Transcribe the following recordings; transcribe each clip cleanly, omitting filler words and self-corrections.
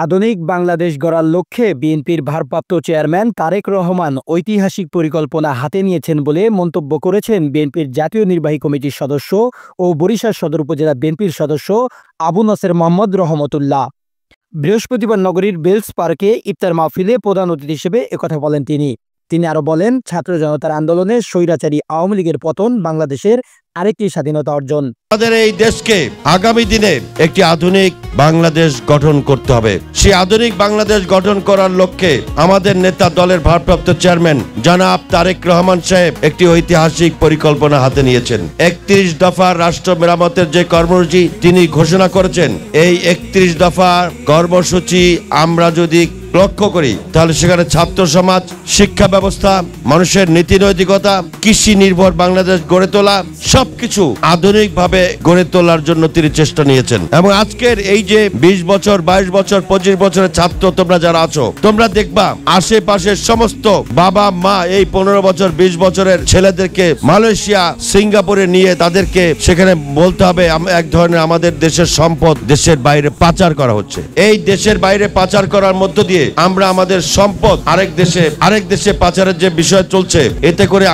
আধুনিক বাংলাদেশ গড়ার লক্ষ্যে বিএনপির ভারপ্রাপ্ত চেয়ারম্যান তারেক রহমান ঐতিহাসিক পরিকল্পনা হাতে নিয়েছেন বলে মন্তব্য করেছেন বিএনপির জাতীয় নির্বাহী কমিটির সদস্য ও বরিশাল সদর উপজেলা বিএনপির সদস্য আবু নাসের মোহাম্মদ রহমতুল্লাহ। বৃহস্পতিবার নগরীর বেলস পার্কে ইফতার মাহফিলে প্রধান অতিথি হিসেবে একথা বলেন তিনি আরও বলেন, ছাত্র জনতার আন্দোলনে স্বৈরাচারী আওয়ামী লীগের পতন বাংলাদেশের আরেকটি স্বাধীনতা অর্জন। আমাদের এই দেশকে আগামী দিনে একটি আধুনিক বাংলাদেশ গঠন করতে হবে। সেই আধুনিক বাংলাদেশ গঠন করার লক্ষ্যে আমাদের নেতা দলের ভারপ্রাপ্ত চেয়ারম্যান জনাব তারেক রহমান সাহেব একটি ঐতিহাসিক পরিকল্পনা হাতে নিয়েছেন। 31 দফা রাষ্ট্র মেরামতের যে কর্মসূচি তিনি ঘোষণা করেছেন, এই 31 দফা কর্মসূচি আমরা যদি লক্ষ্য করি তাহলে সেখানে ছাত্র সমাজ, শিক্ষা ব্যবস্থা, মানুষের নীতি নৈতিকতা, কৃষি নির্ভর বাংলাদেশ গড়ে তোলা, সবকিছু আধুনিকভাবে গড়ে তোলার জন্য তিনি চেষ্টা নিয়েছেন। এবং আজকের এই যে 20 বছর, 22 বছর, 25 বছরের ছাত্র তোমরা যারা আছো, তোমরা দেখবা আশেপাশের সমস্ত বাবা মা এই 15 বছর 20 বছরের ছেলেদেরকে মালয়েশিয়া, সিঙ্গাপুরে নিয়ে তাদেরকে সেখানে বলতে হবে এক ধরনের আমাদের দেশের সম্পদ দেশের বাইরে পাচার করা হচ্ছে। এই দেশের বাইরে পাচার করার মধ্য দিয়ে আমরা আমাদের সম্পদ আরেক দেশে পাচারের যে বিষয় চলছে, এতে করে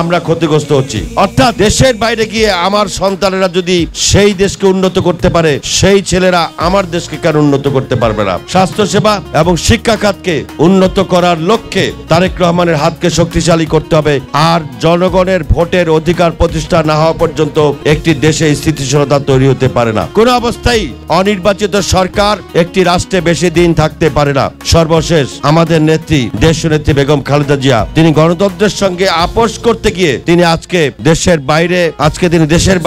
আমরা ক্ষতিগ্রস্ত হচ্ছি। অর্থাৎ দেশের বাইরে গিয়ে আমার সন্তানেরা যদি সেই দেশকে উন্নত করতে পারে, সেই ছেলেরা আমার দেশকে কেন উন্নত করতে পারবে না? স্বাস্থ্য সেবা এবং শিক্ষা খাতকে উন্নত করার লক্ষ্যে তারেক রহমানের হাতকে শক্তিশালী করতে হবে। আর জনগণের ভোটের অধিকার প্রতিষ্ঠা না হওয়া পর্যন্ত একটি দেশে স্থিতিশীলতা তৈরি হতে পারে না। কোন অবস্থায় অনির্বাচিত সরকার একটি রাষ্ট্রে বেশি দিন থাকতে পারে না। সর্বশেষ আমাদের নেত্রী, দেশনেত্রী বেগম খালেদা জিয়া, তিনি গণতন্ত্রের সঙ্গে আপোষ করতে গিয়ে তিনি আজকে দেশের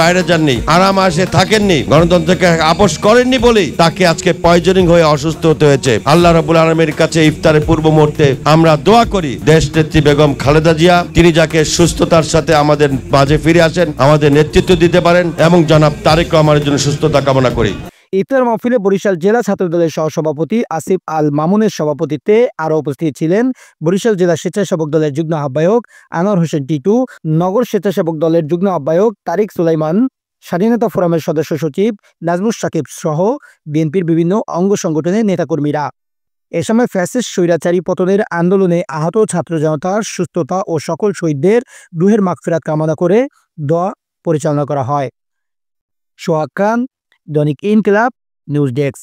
বাইরে যাননি, আরাম আসে থাকেননি, গণতন্ত্রকে আপোষ করেননি বলেই তাকে আজকে পয়জনিং হয়ে অসুস্থ হতে হয়েছে। আল্লাহ রাব্বুল আলামিনের কাছে ইফতারের পূর্ব মুহূর্তে আমরা দোয়া করি দেশনেত্রী বেগম খালেদা জিয়া তিনি যাকে সুস্থতার সাথে আমাদের মাঝে ফিরে আসেন, আমাদের নেতৃত্ব দিতে পারেন, এবং জনাব তারেক রহমানের জন্য সুস্থতা কামনা করি। ইফতার মাহফিলে বরিশাল জেলা ছাত্রদলের সহসভাপতি আসিফ আল মামুনের সভাপতিত্বে আরও উপস্থিত ছিলেন বরিশাল জেলা স্বেচ্ছাসেবক দলের যুগ্ম আহ্বায়ক আনোয়ার হোসেন টিটু, নগর স্বেচ্ছাসেবক দলের যুগ্ম আহ্বায়ক তারিক সুলাইমান, স্বাধীনতা ফোরামের সদস্য সচিব নাজমুস সাকিব সহ বিএনপির বিভিন্ন অঙ্গ সংগঠনের নেতাকর্মীরা। এ সময় ফ্যাসিস্ট স্বৈরাচারী পতনের আন্দোলনে আহত ছাত্র জনতার সুস্থতা ও সকল শহীদদের রুহের মাগফিরাত কামনা করে দোয়া পরিচালনা করা হয়। সোহাগ খান, দৈনিক ইনকিলাব নিউজ ডেস্ক।